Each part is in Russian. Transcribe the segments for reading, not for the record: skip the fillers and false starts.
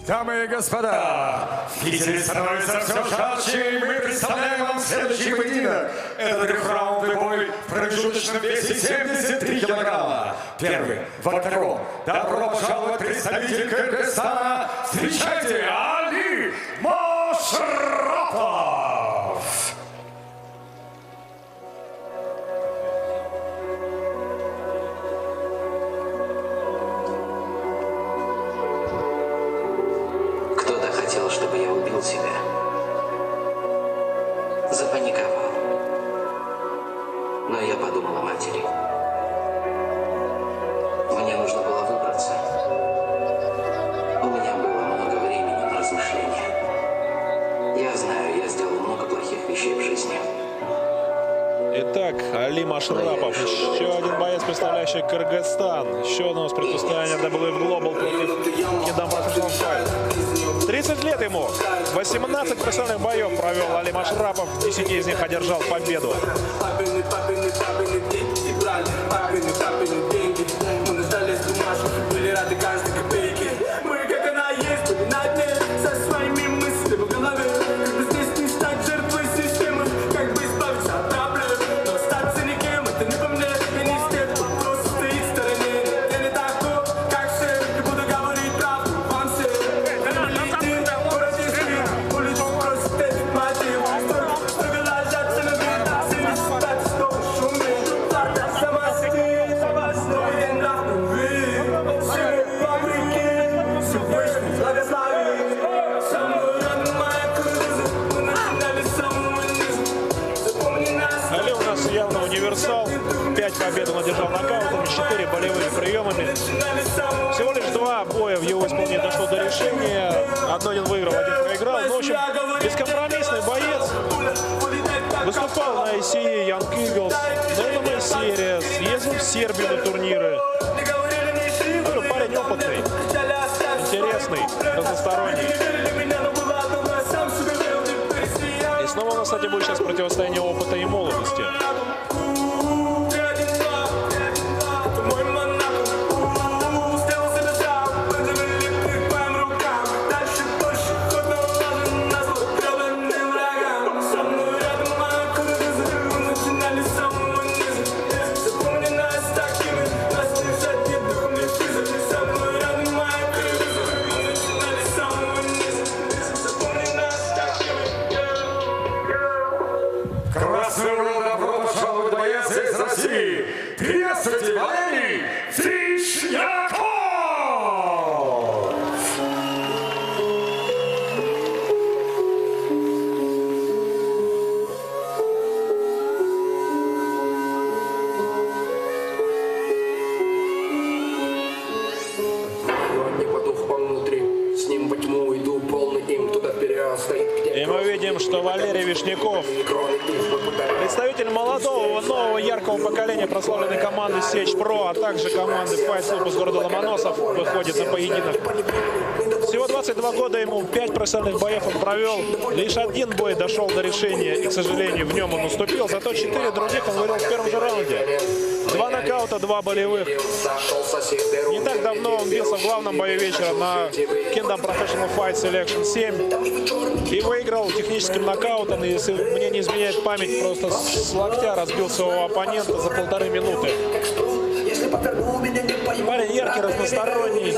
Дамы и господа, в Питере становится все жарче, и мы представляем вам следующий поединок. Это трехраундовый бой в промежуточном весе 73 килограмма. Первый в октагон. Добро пожаловать, представитель Кыргызстана. Встречайте, Али Машрапов! Кто-то хотел, чтобы я убил себя. Запаниковал. Но я подумал о матери. Мне нужно было выбраться. У меня было много времени на размышления. Я знаю, я сделал много плохих вещей в жизни. Итак, Али Машрапов, еще один боец, представляющий Кыргызстан. Еще одно противостояние WF Global против Kingdom Professional Fight. 30 лет ему. 18 профессиональных боев провел Али Машрапов. 10 из них одержал победу. Явно универсал. 5 побед он одержал нокаутами, 4 болевыми приемами. Всего лишь 2 боя в его исполнении дошло до решения. Один выиграл, один проиграл. Ну, в общем, бескомпромиссный боец. Выступал на ICE Young Eagles, на MMA Series, ездил в Сербию на турниры. Ну, парень опытный, интересный, разносторонний. И снова у нас, кстати, будет сейчас противостояние опыта и молодости. Добро пожаловать, боец из России! Приветствуйте, Валерий Вишняков! Не потух он внутри, с ним во тьму иду, полный им туда вперед стоит. И мы видим, что Валерий Вишняков, представитель молодого, нового, яркого поколения прославленной команды Сечь Про, а также команды Fight Club из города Ломоносов, выходит на поединок. Всего 22 года ему, 5 профессиональных боев он провел. Лишь один бой дошел до решения, и, к сожалению, в нем он уступил. Зато 4 других он выиграл в первом же раунде. 2 нокаута, 2 болевых. Не так давно он бился в главном бою вечера на Kingdom Professional Fight Selection 7 и выиграл техническим нокаутом. И, если мне не изменяет память, просто с локтя разбил своего оппонента за 1,5 минуты. Парень яркий, разносторонний.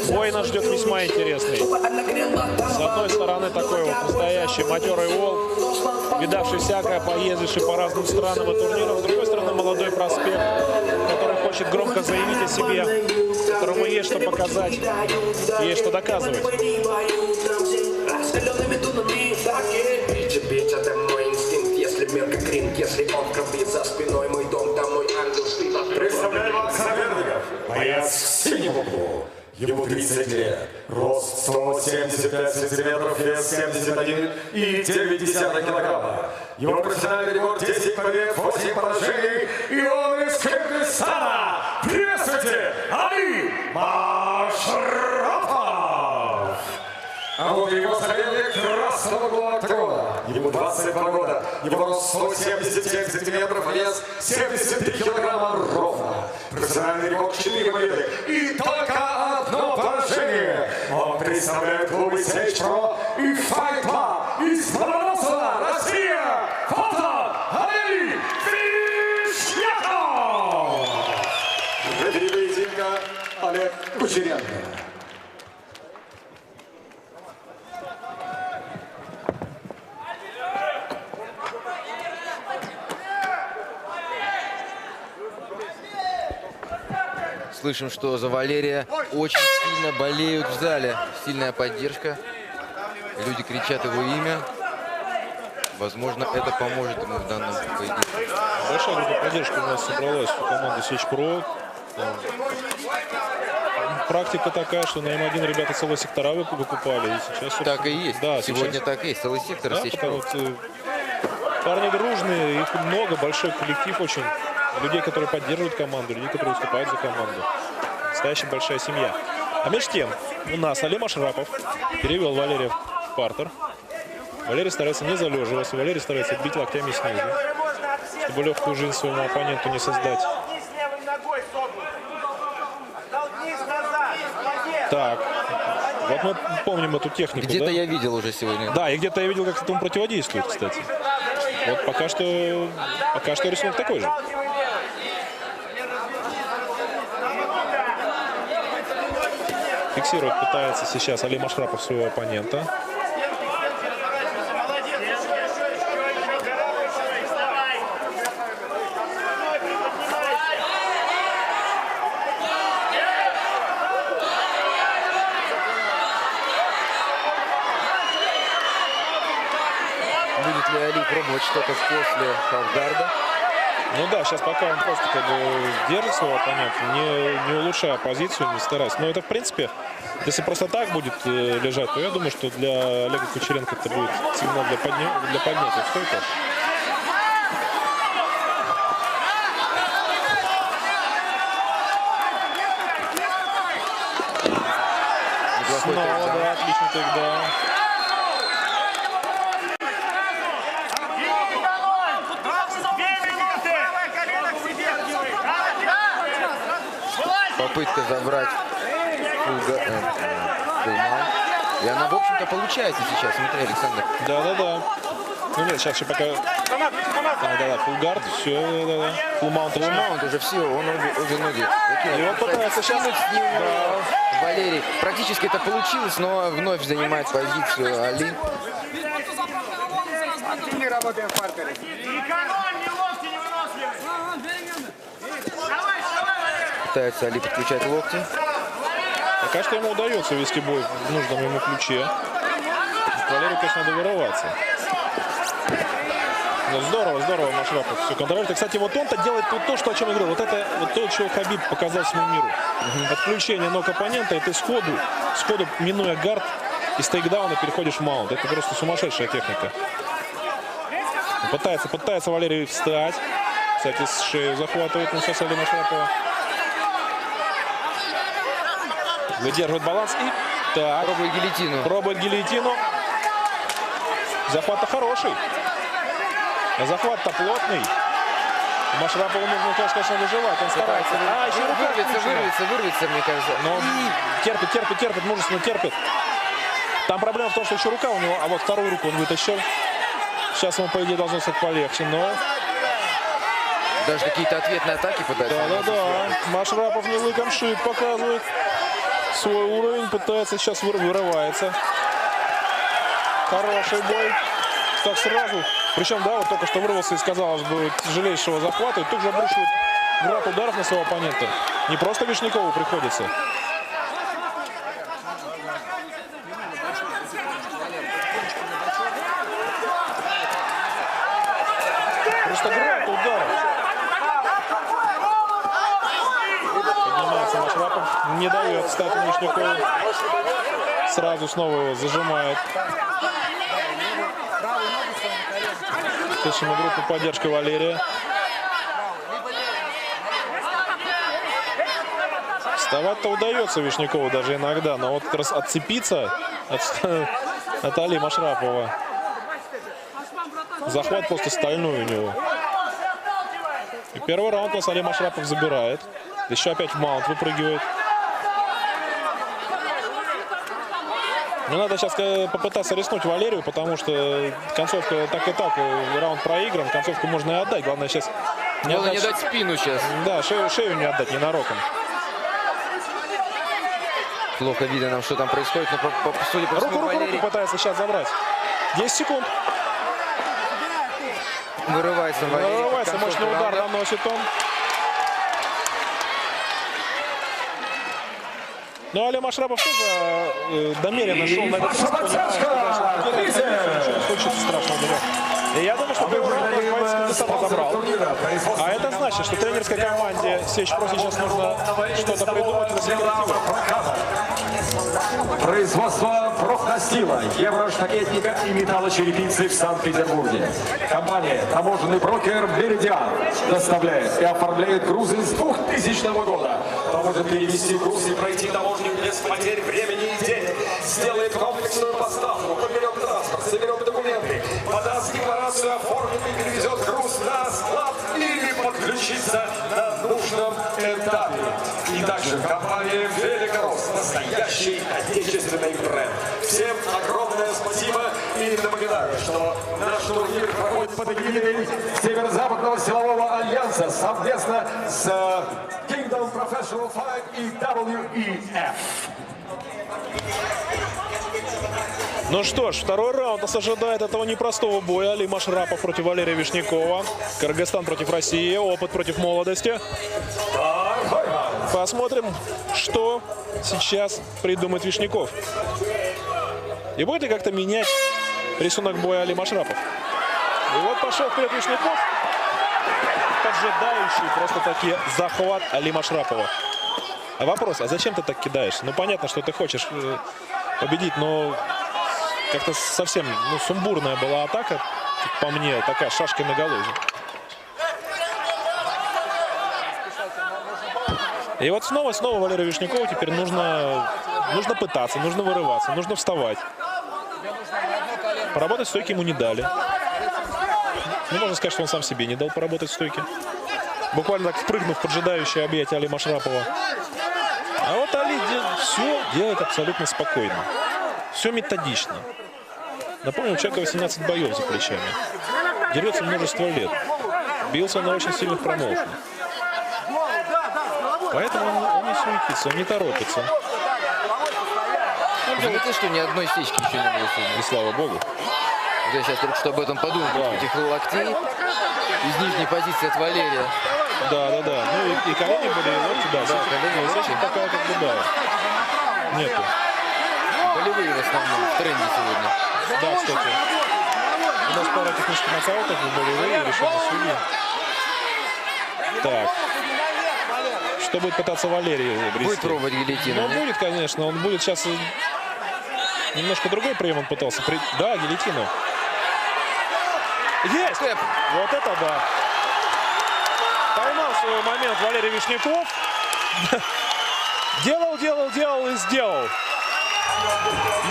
Бой нас ждет весьма интересный. С одной стороны, такой вот настоящий матерый волк, видавший всякое, поездивший по разным странам и турнирам. С другой стороны, молодой проспект, который хочет громко заявить о себе, которому есть что показать, есть что доказывать. Это мой инстинкт, если мир как ринг, если он кровит за спиной мой дом, там мой ангел спит. Представляю вам соперников. Боец в синем углу. Ему 30 лет. Рост 175 сантиметров, вес 71,9 килограмма. Его профессиональный рекорд 10 побед, 8 поражений. И он из Кыргызстана. Приветствуйте, Али Машрапов! А вот его соперник красного угла октагона. ему 22 года, его рост 177 сантиметров, вес 73 килограмма ровно. Профессиональный рекорд 4 победы и только одно поражение. Он представляет клубы Sage Pro и Fight Club из Ломоносова, Россия. Фото Валерий Вишняков. Веди поединка Олег Кучеренко. Слышим, что за Валерия очень сильно болеют в зале. Сильная поддержка. Люди кричат его имя. Возможно, это поможет ему в данном поединке. Большая группа поддержки у нас собралась у команды Sage Pro. Практика такая, что на М1 ребята целые сектора выкупали. И сейчас, Так и есть. Да, сегодня сейчас, так и есть. Целый сектор да, Sage Pro. вот, парни дружные, их много, большой коллектив очень. Людей, которые поддерживают команду, людей, которые выступают за команду. Настоящая большая семья. А между тем, у нас Алим Ашрапов перевел Валерия в партер. Валерий старается не залеживаться, Валерий старается бить локтями снизу, чтобы легкую жизнь своему оппоненту не создать. Так, вот мы помним эту технику, Где-то да? я видел уже сегодня. Да, и где-то я видел, как этому противодействует, кстати. Вот пока что рисунок такой же. Фиксировать пытается сейчас Алим Ашрапов своего оппонента. Будет ли Али пробовать что-то после халфгарда? Ну да, сейчас пока он просто как бы держит своего оппонента, не улучшая позицию, не стараясь. Но это, в принципе, если просто так будет лежать, то я думаю, что для Олега Кучеренко это будет сигнал для поднятия в стойку. Неплохой Снова, тейкдаун. да, отличный тейкдаун. Попытка забрать фуллмаунт. И она, в общем-то, получается сейчас. Смотри, Александр. Да. Ну нет, сейчас еще пока... Да, фуллгард, все, да. Фуллмаунт. Фуллмаунт уже все, он обе ноги закинул. И он пытается сейчас... с ним Валерий. Практически это получилось, но вновь занимает позицию Али. Пытается Али подключать локти. Пока что ему удается вести бой в нужном ему ключе. Валерию, конечно, надо вырываться. Но здорово Машрапов все контролирует. И, кстати, вот он-то делает то, что, о чем я говорил. Вот это вот то, чего Хабиб показал всему миру. Отключение ног оппонента, и ты сходу, минуя гард, из тейкдауна переходишь в маунт. Это просто сумасшедшая техника. Пытается Валерий встать. Кстати, с шею захватывает он сейчас Алима Ашрапова. Выдерживает баланс и... Так. Пробует гильотину. Захват-то хороший. А захват-то плотный. Машрапову нужно, конечно, выживать. Он старается. Еще рука вырвется, мне кажется. Но терпит, мужественно терпит. Там проблема в том, что еще рука у него, а вот вторую руку он вытащил. Сейчас ему, по идее, должно стать полегче, но... Даже какие-то ответные атаки пытаются. Да. Машрапов не лыком шит, показывает свой уровень, пытается сейчас вырывается. Хороший бой. Так сразу. Причем, да, вот только что вырвался из, казалось бы, тяжелейшего захвата. И тут же обрушивает град ударов на своего оппонента. Не просто Вишнякову приходится. Просто град ударов. Поднимается Машрапов. Не дает стать Вишнякову. Сразу снова его зажимает. Слышим группу поддержки Валерия. Вставать-то удается Вишнякову даже иногда, но вот как раз отцепиться от Алима Ашрапова Захват просто стальной у него. И первый раунд у нас Алим Ашрапов забирает. Еще опять в маунт выпрыгивает. Но надо сейчас попытаться рискнуть Валерию, потому что концовка так и так, раунд проигран, концовку можно и отдать. Главное сейчас не дать спину сейчас. Да, шею не отдать ненароком. Плохо видно нам, что там происходит, но судя по всему, Руку пытается сейчас забрать. 10 секунд. Вырывается Валерий. Вырывается, мощный удар наносит он. Но Алим Ашрапов тоже намеренно шел на этот риск, случится страшного дыря. И я думаю, что Кыргызстан разобрал. А это значит, что тренерской команде Сечь-Про сейчас нужно что-то придумать и засекретировать. Производство профнастила, евроштакетника и металлочерепицы в Санкт-Петербурге. Компания «Таможенный брокер Меридиан» доставляет и оформляет грузы с 2000 года. Поможет перевести груз и пройти таможню без потерь времени и денег. Сделает комплексную поставку, подберет транспорт, соберет документы, подаст декларацию, оформит и перевезет груз на склад или подключится на нужном этапе. И также компания «Великорос» — настоящий отечественный бренд. Всем огромное спасибо и напоминаю, что наш турнир проходит под эгидой Северо-Западного силового альянса совместно с Kingdom Professional Fight и WEF. Ну что ж, второй раунд нас ожидает этого непростого боя. Алим Ашрапов против Валерия Вишнякова. Кыргызстан против России. Опыт против молодости. Посмотрим, что сейчас придумает Вишняков. И будет ли как-то менять рисунок боя Алим Ашрапов. И вот пошел вперед Вишняков. Поджидающий просто-таки захват Алима Ашрапова. А вопрос, а зачем ты так кидаешься? Ну, понятно, что ты хочешь победить, но как-то совсем сумбурная была атака, по мне, такая шашкой на голове. И вот снова Валерию Вишнякову теперь нужно пытаться, нужно вырываться, нужно вставать. Поработать стойки ему не дали. Ну, можно сказать, что он сам себе не дал поработать в стойке. Буквально так впрыгнув в поджидающее объятие Алима Ашрапова. А вот Али все делает абсолютно спокойно. Все методично. Напомню, у человека 18 боев за плечами. Дерется множество лет. Бился на очень сильных промоушенах. Поэтому он не суетится, он не торопится. Заметил, что ни одной стечки еще не было сегодня. И слава богу. Я сейчас только что об этом подумал. Да. Этих локтей из нижней позиции от Валерия. Да. Ну и колени были, и локти, да. Колени, очень такая, как бы, да. Нету. Болевые в основном, в тренде сегодня. Да, кстати. У нас пара технических нокаутов, болевые, решили судьи. Так. Что будет пытаться Валерий обрести? Будет пробовать гильотину. Ну, будет, конечно. Он будет сейчас... Немножко другой прием он пытался. Да, гильотину. Есть! Вот это да. Поймал свой момент Валерий Вишняков. Делал и сделал.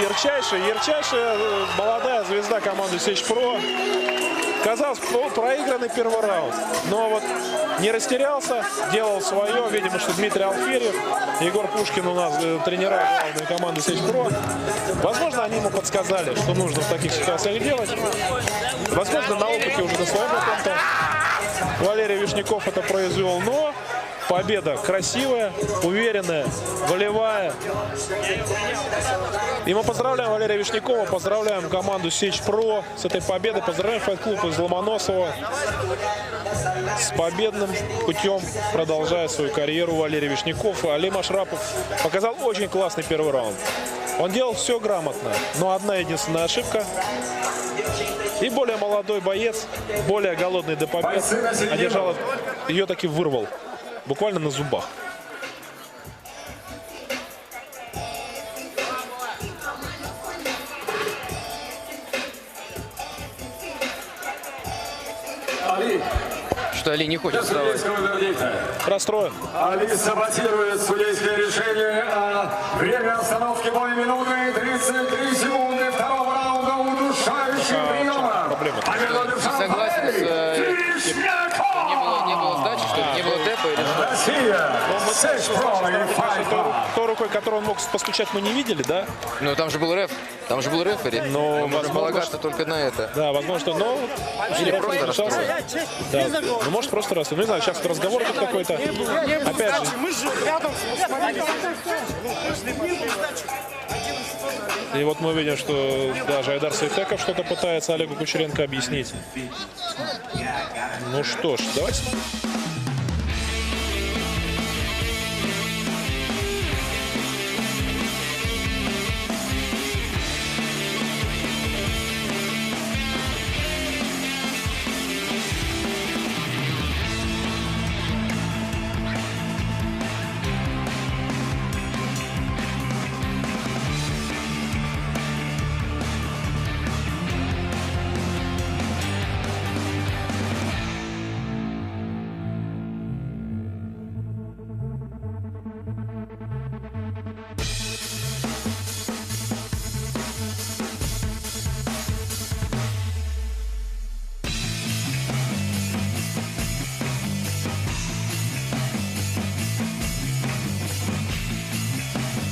Ярчайшая молодая звезда команды Сечь-Про. Казалось, проигранный первый раунд. Но вот не растерялся, делал свое. Видимо, что Дмитрий Алферьев, Егор Пушкин у нас тренера главной команды Сечь-Про. Возможно, они ему подсказали, что нужно в таких ситуациях делать. Возможно, на опыте уже на своем опыте Валерий Вишняков это произвел. Но победа красивая, уверенная, волевая. И мы поздравляем Валерия Вишнякова, поздравляем команду Сечь-Про с этой победой. Поздравляем файт-клуб из Ломоносова с победным путем, продолжая свою карьеру. Валерий Вишняков. Алим Ашрапов показал очень классный первый раунд. Он делал все грамотно, но одна единственная ошибка. И более молодой боец, более голодный до побед, одержал, ее таки вырвал. Буквально на зубах. Али. Что Али не хочет вставать. Расстроен. Али саботирует судейское решение. Время остановки боя минуты 33 секунды второго раунда удушающим приемом. проблема? Не согласен с не было сдачи, что ли? Не было темпа или что? Россия. Той рукой, которой он мог постучать, мы не видели, да? Ну, там же был реф. Там же был рефери. Но, Мы можем возможно, полагаться только на это. Да, возможно, но... Или просто расстроен. Да. Ну, может, просто раз. Ну, не знаю, сейчас вот разговор тут какой-то. Опять же. И вот мы увидим, что даже Айдар Сайтеков что-то пытается Олегу Кучеренко объяснить. Ну что ж, давайте...